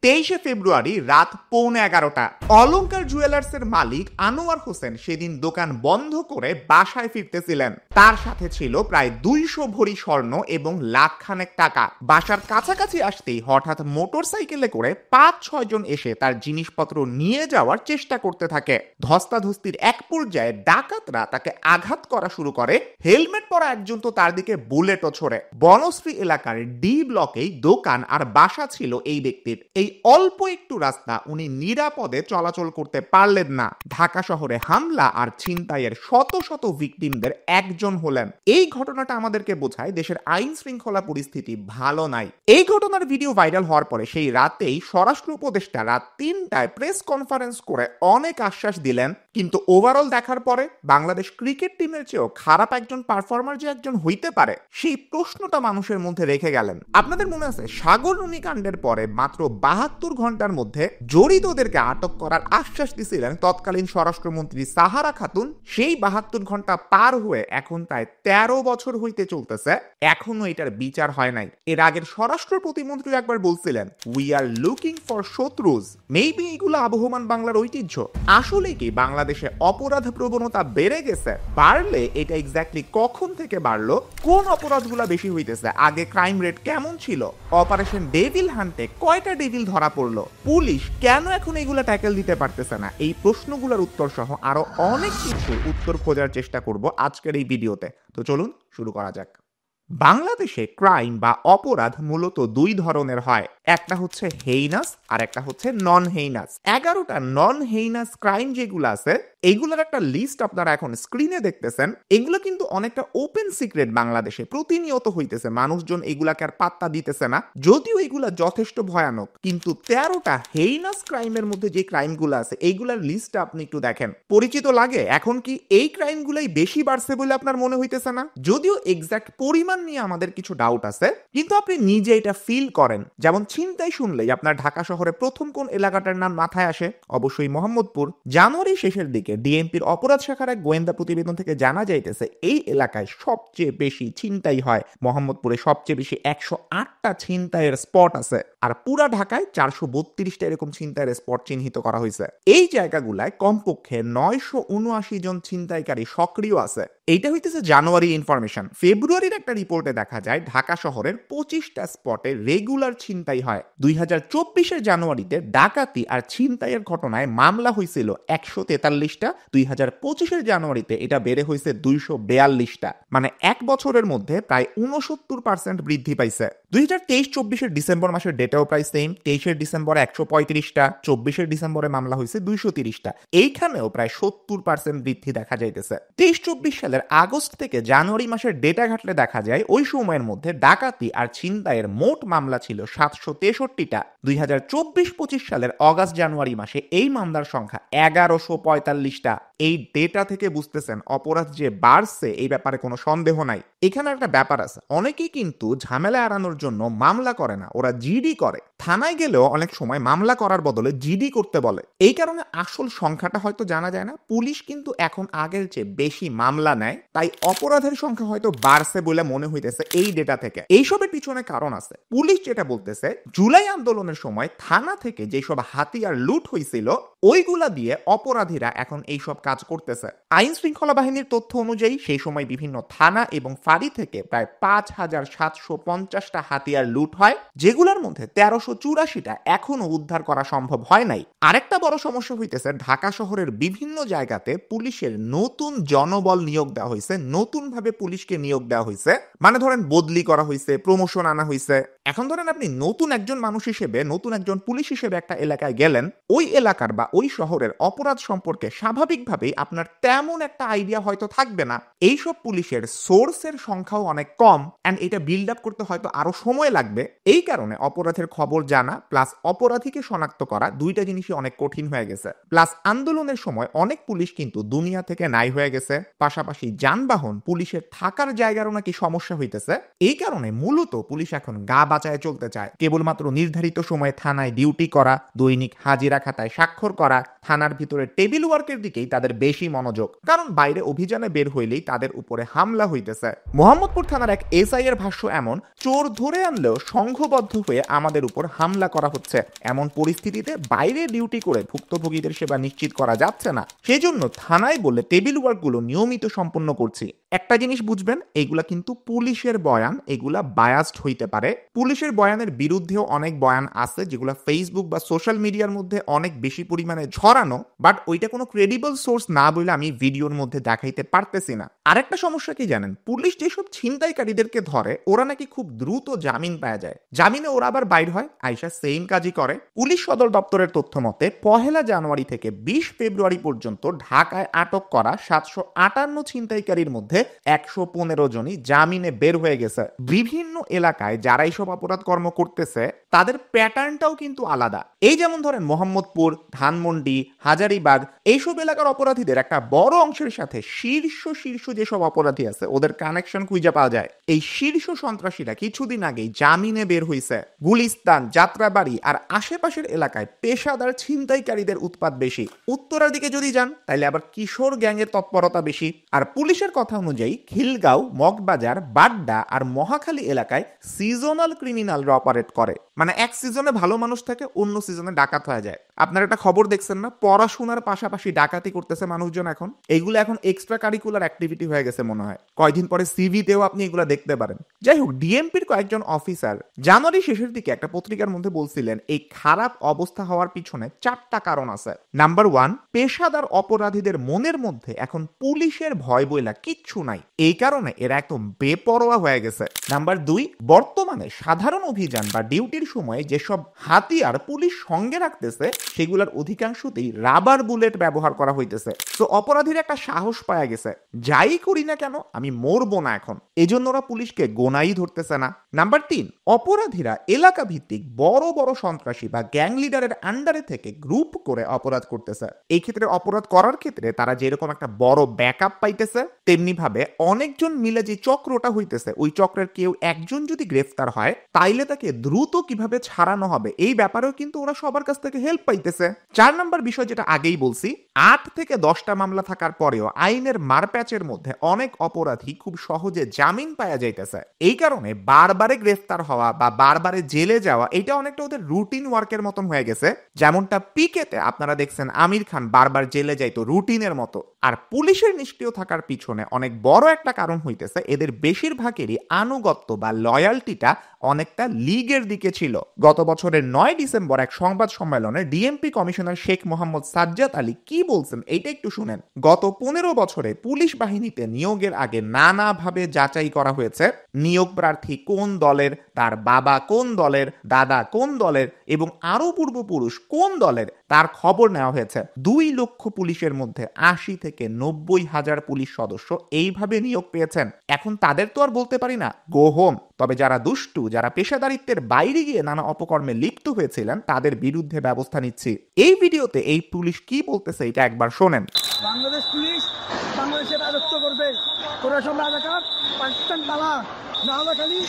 23শে ফেব্রুয়ারি রাত 11:15 অলংকার জুয়েলার্সের মালিক আনোয়ার হোসেন সেদিন দোকান বন্ধ করে বাসায় ফিরতেছিলেন। তার সাথে ছিল প্রায় 200 ভরি স্বর্ণ এবং লাখখানেক টাকা। বাসার কাছাকাছি আসতেই হঠাৎ মোটরসাইকেলে করে 5-6 জন এসে তার জিনিসপত্র নিয়ে যাওয়ার চেষ্টা করতে থাকে। ধস্তাধস্তির এক পর্যায়ে ডাকাতরা তাকে আঘাত করা শুরু করে। হেলমেট পরা একজন তো তার দিকে বুলেটও ছোড়ে। বনশ্রী এলাকার ডি ব্লকেই দোকান আর বাসা ছিল এই ব্যক্তির। এই অল্প একটু রাস্তা উনি নিরাপদে চলাচল করতে পারলেন না। ঢাকা শহরে হামলা আর ছিনতাইয়ের শত শত ভিকটিমদের একজন হলেন। এই ঘটনাটা আমাদেরকে বোঝায় দেশের আইন শৃঙ্খলা পরিস্থিতি ভালো নাই। এই ঘটনার ভিডিও ভাইরাল হওয়ার পরে সেই রাতেই স্বরাষ্ট্র উপদেষ্টা রাত 3টায় প্রেস কনফারেন্স করে অনেক আশ্বাস দিলেন, কিন্তু ওভারঅল দেখার পরে বাংলাদেশ ক্রিকেট টিমের চেয়েও খারাপ একজন পারফর্মার যে একজন হইতে পারে সেই প্রশ্নটা মানুষের মধ্যে রেখে গেলেন। আপনাদের মনে আছে সাগররুনি কাণ্ডের পরে মাত্র 72 ঘন্টার মধ্যে জড়িতদেরকে আটক করার আশ্বাস দিয়েছিলেন তৎকালীন স্বরাষ্ট্রমন্ত্রী সাহারা খাতুন। সেই 72 ঘন্টা পার হয়ে এখন প্রায় 13 বছর হইতে চলতেছে, এখনো এটার বিচার হয় নাই। এর আগের স্বরাষ্ট্র প্রতিমন্ত্রী একবার বলছিলেন উই আর লুকিং ফর শত্রুজ। মেবি এগুলো আবহমান বাংলার ঐতিহ্য। আসলে কি বাংলাদেশে অপরাধ প্রবণতা বেড়ে গেছে? বাড়লে এটা এক্স্যাক্টলি কখন থেকে বাড়লো? কোন অপরাধগুলো বেশি হইতেছে? আগে ক্রাইম রেট কেমন ছিল? অপারেশন ডেভিল হান্টে কয়টা ডেভিল ধরা পড়লো? পুলিশ কেন এখন এগুলা ট্যাকেল দিতে পারতেছে না? এই প্রশ্নগুলোর উত্তর সহ আরো অনেক কিছু উত্তর খোঁজার চেষ্টা করব আজকের এই ভিডিওতে। তো চলুন শুরু করা যাক। বাংলাদেশে ক্রাইম বা অপরাধ মূলত দুই ধরনের হয়, একটা হচ্ছে হেইনাস আর একটা হচ্ছে নন হেইনাস। 11টা নন হেইনাস ক্রাইম যেগুলো আছে এইগুলোর একটা লিস্ট আপনারা এখন স্ক্রিনে দেখতেছেন। এগুলো কিন্তু অনেকটা ওপেন সিক্রেট, বাংলাদেশে প্রতিনিয়ত হইতেছে, মানুষজন এগুলাকে আর পাত্তা দিতেছে না। যদিও এগুলা যথেষ্ট ভয়ানক, কিন্তু 13টা হেইনাস ক্রাইমের মধ্যে যে ক্রাইমগুলো আছে এইগুলার লিস্টটা আপনি একটু দেখেন, পরিচিত লাগে? এখন কি এই ক্রাইমগুলাই বেশি বাড়ছে বলে আপনার মনে হইতেছে না? যদিও এক্সাক্ট পরিমাণ নিয়ে আমাদের কিছু ডাউট আছে, কিন্তু আপনি নিজে এটা ফিল করেন। যেমন ছিনতাই শুনলেই আপনার ঢাকা শহরে প্রথম কোন এলাকাটার নাম মাথায় আসে? অবশ্যই মোহাম্মদপুর। জানুয়ারি শেষের দিকে ডিএমপির অপরাধ শাখার এক গোয়েন্দা প্রতিবেদন থেকে জানা যাইতেছে এই এলাকায় সবচেয়ে বেশি ছিনতাই হয়। মোহাম্মদপুরে সবচেয়ে বেশি 108টা ছিনতাইয়ের স্পট আছে, আর পুরা ঢাকায় 432টা এরকম ছিনতাইয়ের স্পট চিহ্নিত করা হয়েছে। এই জায়গাগুলায় কমপক্ষে 979 জন ছিনতাইকারী সক্রিয় আছে। এইটা হইতেছে জানুয়ারি ইনফরমেশন। ফেব্রুয়ারির একটা রিপোর্টে দেখা যায় ঢাকা শহরের 25টা স্পটে রেগুলার ছিনতাই হয়। 2024-এর জানুয়ারিতে ডাকাতি আর ছিনতাইয়ের ঘটনায় মামলা হয়েছিল 143টা। 2025-এর জানুয়ারিতে এটা বেড়ে হয়েছে 242টা, মানে এক বছরের মধ্যে প্রায় 69% বৃদ্ধি পাইছে। 2023-24-এর ডিসেম্বর মাসের ডেটাও প্রায় সেম। 23-এর ডিসেম্বরে 135টা, 24-এর ডিসেম্বরে মামলা হয়েছে 230টা। এইখানেও প্রায় 70% বৃদ্ধি দেখা যাইতেছে। 23-24 সালের আগস্ট থেকে জানুয়ারি মাসের ডেটা ঘাটলে দেখা যায় ওই সময়ের মধ্যে ডাকাতি আর ছিনতাইয়ের মোট মামলা ছিল 763টা। 2024-25 সালের অগাস্ট জানুয়ারি মাসে এই মামলার সংখ্যা 1145টা। এই ডেটা থেকে বুঝতেছেন অপরাধ যে বাড়ছে এই ব্যাপারে কোনো সন্দেহ নাই। এখানে একটা ব্যাপার আছে, অনেকেই কিন্তু ঝামেলা এড়ানোর জন্য মামলা করে না, ওরা জিডি করে। থানায় গেলেও অনেক সময় মামলা করার বদলে জিডি করতে বলে। এই কারণে আসল সংখ্যাটা হয়তো জানা যায় না। পুলিশ কিন্তু এখন আগের চেয়ে বেশি মামলা নেয়, তাই অপরাধের সংখ্যা হয়তো বাড়ছে বলে মনে হইতেছে এই ডেটা থেকে। এইসবের পিছনে কারণ আছে। পুলিশ যেটা বলতেছে, জুলাই আন্দোলনের সময় থানা থেকে যেসব হাতিয়ার লুট হয়েছিল ওইগুলা দিয়ে অপরাধীরা এখন এইসব কাজ করতেছে। আইন শৃঙ্খলা বাহিনীর তথ্য অনুযায়ী সেই সময় বিভিন্ন থানা এবং ফাঁড়ি থেকে প্রায় 5750টা হাতিয়ার লুট হয়, যেগুলোর মধ্যে 1384টা এখনো উদ্ধার করা সম্ভব হয় নাই। আরেকটা বড় সমস্যা হইতেছে ঢাকা শহরের বিভিন্ন জায়গাতে পুলিশের নতুন জনবল নিয়োগ দেওয়া হয়েছে, নতুন ভাবে পুলিশকে নিয়োগ দেওয়া হয়েছে। মানে ধরেন বদলি করা হয়েছে, প্রমোশন আনা হয়েছে। এখন ধরেন আপনি নতুন একজন মানুষ হিসেবে, নতুন একজন পুলিশ হিসেবে একটা এলাকায় গেলেন, ওই এলাকার বা ওই শহরের অপরাধ সম্পর্কে স্বাভাবিকভাবেই আপনার তেমন একটা আইডিয়া হয়তো থাকবে না। এইসব পুলিশের সোর্সের সংখ্যাও অনেক কম, এন্ড এটা বিল্ড আপ করতে হয়তো আরো সময় লাগবে। এই কারণে অপরাধের খবর জানা প্লাস অপরাধীকে শনাক্ত করা দুইটা জিনিসই অনেক কঠিন হয়ে গেছে। প্লাস আন্দোলনের সময় অনেক পুলিশ কিন্তু দুনিয়া থেকে নাই হয়ে গেছে। পাশাপাশি যানবাহন, পুলিশের থাকার জায়গারও নাকি সমস্যা হইতেছে। এই কারণে মূলত পুলিশ এখন গা বাঁচায় চলতে চায়, কেবলমাত্র নির্ধারিত সময়ে থানায় ডিউটি করা, দৈনিক হাজিরা খাতায় স্বাক্ষর করা, থানার ভিতরে টেবিল ওয়ার্কের দিকেই তাদের বেশি মনোযোগ, কারণ বাইরে অভিযানে বের হইলেই তাদের উপরে হামলা হইতেছে। মোহাম্মদপুর থানার এক এসআই এর ভাষ্য এমন, চোর ধরে আনলেও সংঘবদ্ধ হয়ে আমাদের উপর হামলা করা হচ্ছে। এমন পরিস্থিতিতে বাইরে ডিউটি করে ভুক্তভোগীদের সেবা নিশ্চিত করা যাচ্ছে না, সেই জন্য থানায় বলে টেবিল ওয়ার্কগুলো নিয়মিত সম্পন্ন করছি। একটা জিনিস বুঝবেন, এগুলা কিন্তু পুলিশের বয়ান, এগুলা বায়াসড হইতে পারে। পুলিশের বয়ানের বিরুদ্ধেও অনেক বয়ান আছে যেগুলো ফেসবুক বা সোশ্যাল মিডিয়ার মধ্যে অনেক বেশি পরিমাণে ছড়ানো, বাট ওইটা কোনো ক্রেডিবল সোর্স না বলে আমি ভিডিওর মধ্যে দেখাইতে পারতেছি না। আরেকটা সমস্যা কি জানেন, পুলিশ যেসব ছিনতাইকারীদেরকে ধরে ওরা নাকি খুব দ্রুত জামিন পাওয়া যায়, জামিনে ওরা আবার বাইর হয়, আইসা সেম কাজই করে। পুলিশ সদর দপ্তরের তথ্য মতে 1 জানুয়ারি থেকে 20 ফেব্রুয়ারি পর্যন্ত ঢাকায় আটক করা 758 ছিনতাইকারীর মধ্যে 115 জনই জামিনে বের হয়ে গেছে। বিভিন্ন এলাকায় যারা এইসব অপরাধ কর্ম করতেছে তাদের প্যাটার্নটাও কিন্তু আলাদা। এই যেমন ধরেন মোহাম্মদপুর, ধানমন্ডি, হাজারীবাগ, এইসব এলাকার অপরাধীদের একটা বড় অংশের সাথে শীর্ষ যেসব অপরাধী আছে ওদের কানেকশন খুঁজে পাওয়া যায়। এই শীর্ষ সন্ত্রাসীরা কিছুদিন আগেই জামিনে বের হইছে। গুলিস্তান, যাত্রাবাড়ি আর আশেপাশের এলাকায় পেশাদার ছিনতাইকারীদের উৎপাত বেশি। উত্তরার দিকে যদি যান তাহলে আবার কিশোর গ্যাংয়ের তৎপরতা বেশি। আর পুলিশের কথা অনুযায়ী খিলগাঁও, মগবাজার, বাড্ডা আর মহাখালী এলাকায় সিজনাল ক্রিমিনালরা অপারেট করে, মানে এক সিজনে ভালো মানুষ থাকে, অন্য সিজনে ডাকাত হয়ে যায়। আপনারা একটা খবর দেখছেন না, পড়াশোনার পাশাপাশি ডাকাতি করতেছে মানুষজন এখন। এইগুলো এখন এক্সট্রা কারিকুলার অ্যাক্টিভিটি হয়ে গেছে মনে হয়। কয়দিন পরে সিভিতেও আপনি এগুলো দেখতে পারেন। যাই হোক, ডিএমপির কয়েকজন অফিসার জানুয়ারি শেষের দিকে একটা পত্রিকার মধ্যে বলছিলেন এই খারাপ অবস্থা হওয়ার পিছনে 4টা কারণ আছে। নাম্বার 1, পেশাদার অপরাধীদের মনের মধ্যে এখন পুলিশের ভয় বইলা কিচ্ছু নাই, এই কারণে এরা একদম বেপরোয়া হয়ে গেছে। নাম্বার 2, বর্তমানে সাধারণ অভিযান বা ডিউটির সময় যেসব হাতিয়ার পুলিশ সঙ্গে রাখতেছে সেগুলোর অধিকাংশতেই রাবার বুলেট ব্যবহার করা হইতেছে। তো অপরাধীর একটা সাহস পাওয়া গেছে, যাই করি না কেন আমি মরবো না এখন, এজন্য ওরা পুলিশকে গোনাই ধরতেছে না। নাম্বার 3, অপরাধীরা এলাকা ভিত্তিক বড় বড় সন্ত্রাসী বা গ্যাং লিডারের আন্ডারে থেকে গ্রুপ করে অপরাধ করতেছে। এই ক্ষেত্রে অপরাধ করার ক্ষেত্রে তারা যেরকম একটা বড় ব্যাকআপ পাইতেছে, তেমনি ভাবে অনেকজন মিলে যে চক্রটা হইতেছে ওই চক্রের কেউ একজন যদি গ্রেফতার হয় তাইলে তাকে দ্রুত কিভাবে ছাড়ানো হবে এই ব্যাপারেও কিন্তু ওরা সবার কাছ থেকে হেল্প পাইতেছে। 4 নাম্বার বিষয়, যেটা আগেই বলছি, 8 থেকে 10টা মামলা থাকার পরেও আইনের মারপ্যাচের মধ্যে অনেক অপরাধী খুব সহজে জামিন পাওয়া যাইতেছে। এই কারণে বারবারে গ্রেফতার হওয়া বা বারবারে জেলে যাওয়া এটা অনেকটা ওদের রুটিন ওয়ার্কের মতন হয়ে গেছে। যেমনটা পিকেতে আপনারা দেখছেন আমির খান বারবার জেলে যাইতো রুটিনের মতো। আর পুলিশের নিষ্ক্রিয় থাকার পিছনে অনেক বড় একটা কারণ হইতেছে এদের বেশিরভাগেরই আনুগত্য বা লয়ালটিটা অনেকটা লিগের দিকে ছিল। গত বছরের 9 ডিসেম্বর এক সংবাদ সম্মেলনে ডিএমপি কমিশনার শেখ মোহাম্মদ সাজ্জাদ আলী কি বলছেন এইটা একটু শুনেন। গত 15 বছরে পুলিশ বাহিনীতে নিয়োগের আগে নানাভাবে যাচাই করা হয়েছে নিয়োগ প্রার্থী কোন দলের, তার বাবা কোন দলের, দাদা কোন দলের এবং আরো পূর্বপুরুষ কোন দলের তার খবর নেওয়া হয়েছে। 2 লক্ষ পুলিশের মধ্যে 80 থেকে 90 হাজার পুলিশ সদস্য এইভাবে নিয়োগ পেয়েছেন। এখন তাদের তো আর বলতে পারি না গো হোম, তবে যারা দুষ্টু, যারা পেশাদারিত্বের বাইরে গিয়ে নানা অপকর্মে লিপ্ত হয়েছিলেন তাদের বিরুদ্ধে ব্যবস্থা নিচ্ছি। এই ভিডিওতে এই পুলিশ কি বলতেছে এটা একবার শোনেন। বাংলাদেশ পুলিশ বাংলাদেশে রাজত্ব করবে, তোরা সব রাজাকার, পাকিস্তান তালা না হলে খালি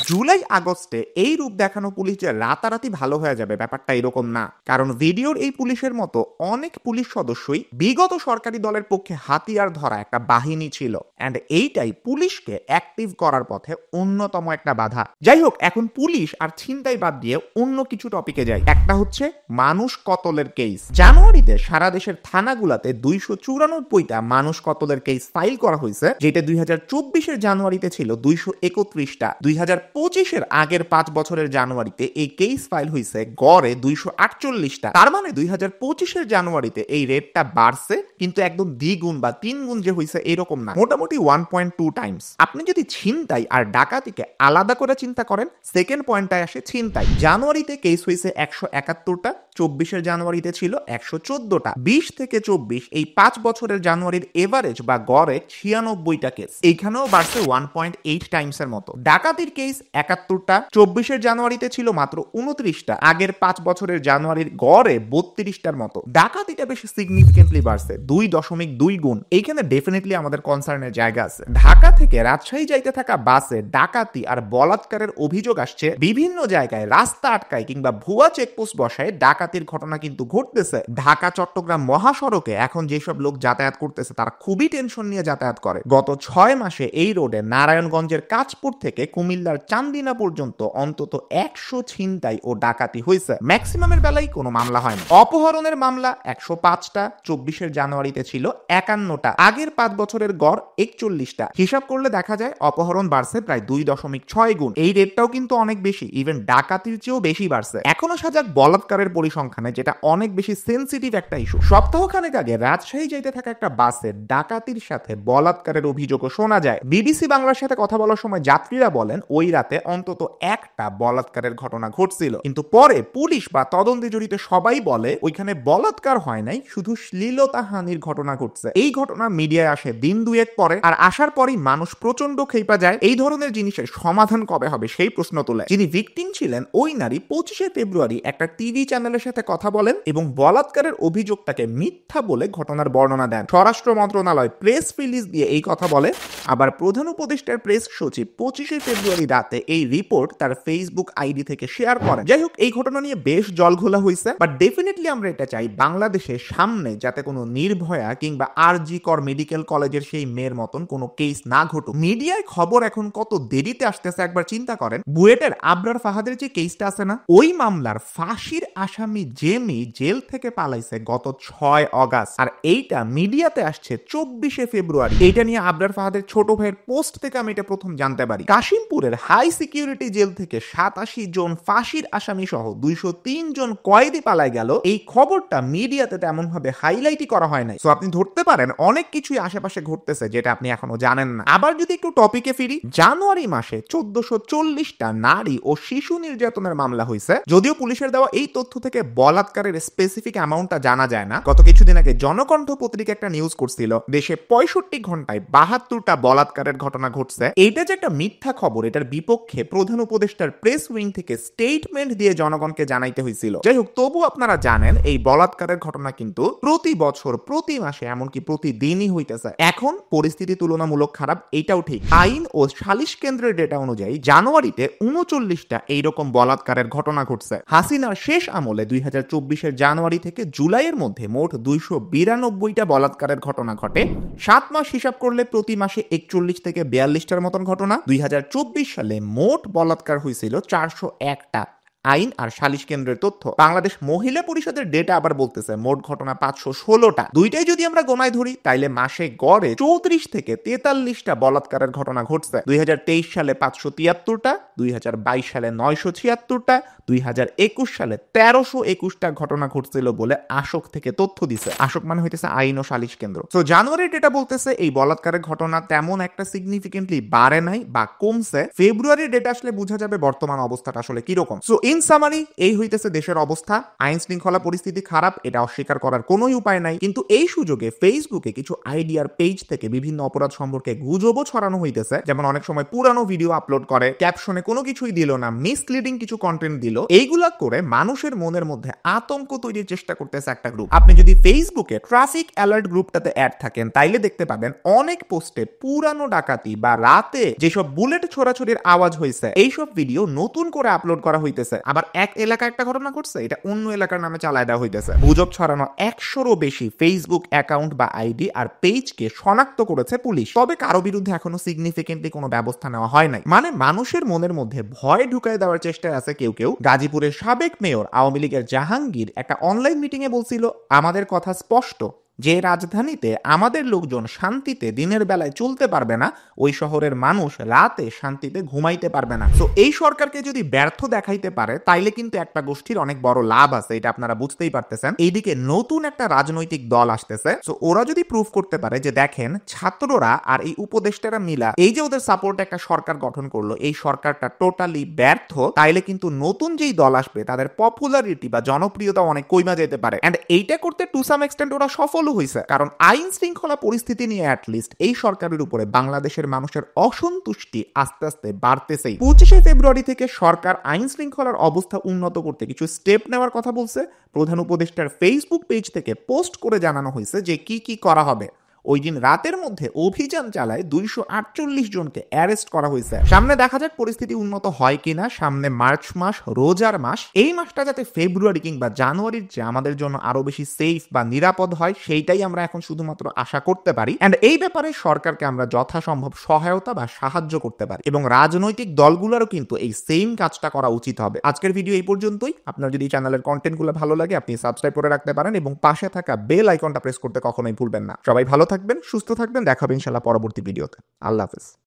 জুলাই আগস্টে এই রূপ দেখানো পুলিশ যে রাতারাতি ভালো হয়ে যাবে ব্যাপারটা এরকম না, কারণ ভিডিওর এই পুলিশের মতো অনেক পুলিশ সদস্যই বিগত সরকারি দলের পক্ষে হাতিয়ার ধরা একটা বাহিনী ছিল, এন্ড এইটাই পুলিশকে অ্যাক্টিভ করার পথে অন্যতম একটা বাধা। যাই হোক, এখন পুলিশ আর ছিনতাই বাদ দিয়ে অন্য কিছু টপিকে যাই। একটা হচ্ছে মানুষ কতলের কেস। জানুয়ারিতে সারা দেশের থানাগুলাতে 294টা মানুষ কতলের কেস ফাইল করা হয়েছে, যেটা 2024-এর জানুয়ারিতে ছিল 231। 2025-এর আগের 5 বছরের জানুয়ারিতে এই কেস ফাইল হয়েছে গড়ে 248টা। তার মানে 2025-এর জানুয়ারিতে এই রেটটা বাড়ছে, কিন্তু একদম দ্বিগুণ বা 3 গুণ যে হয়েছে এরকম না, মোটামুটি 1.2 টাইমস। আপনি যদি ছিনতাই আর ডাকাতিকে আলাদা করে চিন্তা করেন, সেকেন্ড পয়েন্টটায় আসে ছিনতাই। জানুয়ারিতে কেস হয়েছে 171টা, 24-এর জানুয়ারিতে ছিল 114টা। 20 থেকে 24 এই 5 বছরের জানুয়ারির এভারেজ বা গড়ে 96টা কেস, এইখানেও বাড়ছে 1.8 টাইমসের মতো। ডাকাতির কেস 71টা, 24-এর জানুয়ারিতে ছিল মাত্র 29টা, আগের 5 বছরের জানুয়ারির গড়ে 32টার মতো। ডাকাতিটা বেশ সিগনিফিকেন্টলি বাড়ছে 2.2 গুণ। এইখানে ডেফিনেটলি আমাদের কনসার্নের জায়গা আছে। ঢাকা থেকে রাজশাহী যাইতে থাকা বাসে ডাকাতি আর বলাৎকারের অভিযোগ আসছে, বিভিন্ন জায়গায় রাস্তা আটকায় কিংবা ভুয়া চেকপোস্ট বসায় ডাকাতির ঘটনা কিন্তু ঘটতেছে। ঢাকা চট্টগ্রাম মহাসড়কে এখন যেসব লোক যাতায়াত করতেছে তারা খুবই টেনশন নিয়ে যাতায়াত করে। গত 6 মাসে এই রোডে নারায়ণগঞ্জের কাঁচপুর থেকে কুমিল্লার চান্দিনা পর্যন্ত অন্তত 100 ছিনতাই ও ডাকাতি হয়েছে। ম্যাক্সিমামের বেলায় কোনো মামলা হয়নি। অপহরণের মামলা 105টা, 24-এর জানুয়ারিতে ছিল 51টা, আগের 5 বছরের গড় 41টা। হিসাব করলে দেখা যায় অপহরণ বাড়ছে প্রায় 2.6 গুণ। এই রেটটাও কিন্তু অনেক বেশি, ইভেন ডাকাতির চেয়েও বেশি বাড়ছে। এখনো সাজাক বলাৎকারের পরিসংখ্যানে, যেটা অনেক বেশি সেন্সিটিভ একটা ইস্যু। সপ্তাহখানেক আগে রাজশাহী যাইতে থাকা একটা বাসে ডাকাতির সাথে বলাৎকারের অভিযোগও শোনা যায়। বিবিসি বাংলার সাথে কথা বলার সময় যাত্রীরা বলেন ওই রাতে অন্তত একটা বলাৎকারের ঘটনা ঘটছিল, কিন্তু পরে পুলিশ বা তদন্তে জড়িত সবাই বলে ওইখানে বলাৎকার হয় নাই, শুধু শ্লীলতাহানির ঘটনা ঘটছে। এই ঘটনা মিডিয়ায় আসে দিন দুয়েক পরে, আর আসার পরই মানুষ প্রচন্ড খেপা যায়। এই ধরনের জিনিসের সমাধান কবে হবে সেই প্রশ্ন তোলে। যিনি ভিকটিম ছিলেন ওই নারী 25শে ফেব্রুয়ারি একটা টিভি চ্যানেলের সাথে কথা বলেন এবং বলাৎকারের অভিযোগটাকে মিথ্যা বলে ঘটনার বর্ণনা দেন। স্বরাষ্ট্র মন্ত্রণালয় প্রেস রিলিজ দিয়ে এই কথা বলে। আবার প্রধান উপদেষ্টার প্রেস সচিব 25শে ফেব্রুয়ারি রাতে এই রিপোর্ট তার ফেসবুক আইডি থেকে শেয়ার করেন। যাই হোক, এই ঘটনা নিয়ে বেশ জলঘোলা হয়েছে, বাট ডেফিনেটলি আমরা এটা চাই বাংলাদেশের সামনে যাতে কোনো নির্ভয়া কিংবা আরজি কর মেডিকেল কলেজের সেই মেয়ের মতন কোনো কেস না ঘটুক। মিডিয়ায় খবর এখন কত দেরিতে আসতেছে একবার চিন্তা করেন। বুয়েটের আবরার ফাহাদের যে কেসটা আছে না, ওই মামলার ফাঁসির আসামি জেমি জেল থেকে পালাইছে গত 6 অগাস্ট, আর এইটা মিডিয়াতে আসছে 24শে ফেব্রুয়ারি। এইটা নিয়ে আবরার ফাহাদের ছোট ভাইয়ের পোস্ট থেকে আমি এটা প্রথম জানতে পারি। কাশিমপুরের হাই সিকিউরিটি জেল থেকে 87 জন ফাঁসির আসামি সহ 203 জন কয়েদি পালাই গেল। এই খবরটা মিডিয়াতে তেমন ভাবে হাইলাইটই করা হয় নাই। সো আপনি ধরতে পারেন অনেক কিছুই আশেপাশে ঘটতেছে যেটা আপনি এখনো জানেন না। আবার যদি একটু টপিকে ফিরি, জানুয়ারি মাসে 1440টা নারী ও শিশু নির্যাতনের মামলা হয়েছে। যদিও পুলিশের দেওয়া এই তথ্য থেকে বলাৎকারের স্পেসিফিক অ্যামাউন্টটা জানা যায় না। গত কিছুদিন আগে জনকণ্ঠ পত্রিকা একটা নিউজ করছিল দেশে 65 ঘন্টায় 72টা বলাৎকারের ঘটনা ঘটছে। এইটা যে একটা মিথ্যা খবর, এটার বিপক্ষে প্রধান উপদেষ্টার প্রেস উইং থেকে স্টেটমেন্ট দিয়ে জনগণকে জানাইতে হয়েছিল। যাই হোক, তবু আপনারা জানেন এই বলাৎকারের ঘটনা কিন্তু প্রতি বছর, প্রতি মাসে, এমনকি প্রতিদিনই হইতেছে। এখন পরিস্থিতি তুলনামূলক খারাপ, এইটাও ঠিক। আইন ও সালিশ কেন্দ্রের ডেটা অনুযায়ী জানুয়ারিতে 39টা এইরকম বলাৎকারের ঘটনা ঘটছে। হাসিনার শেষ আমলে 2024-এর জানুয়ারি থেকে জুলাইয়ের মধ্যে মোট 292টা বলাৎকারের ঘটনা ঘটে। 7 মাস হিসাব করলে প্রতি মাসে 41 থেকে 42টার মতন ঘটনা। 2024 সালে মোট বলাৎকার হয়েছিল 401টা। আইন আর সালিশ কেন্দ্রের তথ্য। বাংলাদেশ মহিলা পরিষদের ডেটা আবার বলতেছে মোট ঘটনা 516টা। দুইটাই যদি আমরা গোনায় ধরি তাইলে মাসে গড়ে 34 থেকে 43টা বলাৎকারের ঘটনা ঘটছে। 2023 সালে 573টা, 2022 সালে 976টা, 2021 সালে 1321টা ঘটনা ঘটছিল বলে আশোক থেকে তথ্য দিছে। আশোক মানে হইতেছে আইন ও সালিশ কেন্দ্র। তো জানুয়ারির ডেটা বলতেছে এই বলাৎকারের ঘটনা তেমন একটা সিগনিফিকেন্টলি বাড়ে নাই বা কমছে। ফেব্রুয়ারির ডেটা আসলে বোঝা যাবে বর্তমান অবস্থাটা আসলে কিরকম। সো ইন সামারি এই হইতেছে দেশের অবস্থা। আইন শৃঙ্খলা পরিস্থিতি খারাপ, এটা অস্বীকার করার কোনোই উপায় নাই। কিন্তু এই সুযোগে ফেসবুকে কিছু আইডিয়ার পেজ থেকে বিভিন্ন অপরাধ সম্পর্কে গুজবও ছড়ানো হইতেছে। যেমন অনেক সময় পুরানো ভিডিও আপলোড করে, ক্যাপশনে কোনো কিছুই দিল না, মিসলিডিং কিছু কন্টেন্ট দিল। এইগুলা করে মানুষের মনের মধ্যে আতঙ্ক তৈরির চেষ্টা করতেছে একটা গ্রুপ। আপনি যদি ফেসবুকে ট্রাফিক অ্যালার্ট গ্রুপটাতে অ্যাড থাকেন তাইলে দেখতে পাবেন অনেক পোস্টে পুরানো ডাকাতি বা রাতে যেসব বুলেট ছোড়াছড়ির আওয়াজ হয়েছে এইসব ভিডিও নতুন করে আপলোড করা হইতেছে। আবার এক এলাকায় একটা ঘটনা ঘটছে, এটা অন্য এলাকার নামে চালায় দেওয়া হইতেছে। গুজব ছড়ানো 100রও বেশি ফেসবুক অ্যাকাউন্ট বা আইডি আর পেজকে শনাক্ত করেছে পুলিশ। তবে কারো বিরুদ্ধে এখনো সিগনিফিকেন্টলি কোনো ব্যবস্থা নেওয়া হয় নাই। মানে মানুষের মনের মধ্যে ভয় ঢুকায় দেওয়ার চেষ্টায় আছে কেউ কেউ। গাজীপুরের সাবেক মেয়র আওয়ামী লীগের জাহাঙ্গীর একটা অনলাইন মিটিং এ বলছিল, আমাদের কথা স্পষ্ট, যে রাজধানীতে আমাদের লোকজন শান্তিতে দিনের বেলায় চলতে পারবে না, ওই শহরের মানুষ রাতে শান্তিতে ঘুমাইতে পারবে না। তো এই সরকারকে যদি ব্যর্থ দেখাইতে পারে তাইলে কিন্তু একটা গোষ্ঠীর অনেক বড় লাভ আছে, এটা আপনারা বুঝতেই পারতেছেন। এইদিকে নতুন একটা রাজনৈতিক দল আসতেছে, তো ওরা যদি প্রুভ করতে পারে যে দেখেন ছাত্ররা আর এই উপদেষ্টারা মিলা এই যে ওদের সাপোর্টে একটা সরকার গঠন করলো, এই সরকারটা টোটালি ব্যর্থ, তাইলে কিন্তু নতুন যেই দল আসবে তাদের পপুলারিটি বা জনপ্রিয়তা অনেক কইমা যেতে পারে। এন্ড এইটা করতে টু সাম এক্সটেন্ট ওরা সফলও হয়েছে, কারণ আইন শৃঙ্খলা পরিস্থিতি নিয়ে অ্যাটলিস্ট এই সরকারের উপরে বাংলাদেশের মানুষের অসন্তুষ্টি আস্তে আস্তে বাড়তেছেই। 25শে ফেব্রুয়ারি থেকে সরকার আইন শৃঙ্খলার অবস্থা উন্নত করতে কিছু স্টেপ নেওয়ার কথা বলছে। প্রধান উপদেষ্টার ফেসবুক পেজ থেকে পোস্ট করে জানানো হয়েছে যে কি কি করা হবে। ওই দিন রাতের মধ্যে অভিযান চালায় 248 জনকে অ্যারেস্ট করা হয়েছে। সামনে দেখা যাক পরিস্থিতি উন্নত হয় কিনা। সামনে মার্চ মাস, রোজার মাস, এই মাসটা যাতে ফেব্রুয়ারি কিংবা জানুয়ারির যে আমাদের জন্য আরো বেশি সেফ বা নিরাপদ হয়, সেইটাই আমরা এখন শুধুমাত্র আশা করতে পারি। এন্ড এই ব্যাপারে সরকারকে আমরা যথাসম্ভব সহায়তা বা সাহায্য করতে পারি, এবং রাজনৈতিক দলগুলোরও কিন্তু এই সেম কাজটা করা উচিত হবে। আজকের ভিডিও এই পর্যন্তই। আপনার যদি চ্যানেলের কন্টেন্টগুলো ভালো লাগে আপনি সাবস্ক্রাইব করে রাখতে পারেন, এবং পাশে থাকা বেল আইকনটা প্রেস করতে কখনোই ভুলবেন না। সবাই ভালো থাকবেন, সুস্থ থাকবেন, দেখা হবে ইনশাআল্লাহ পরবর্তী ভিডিওতে। আল্লাহ হাফেজ।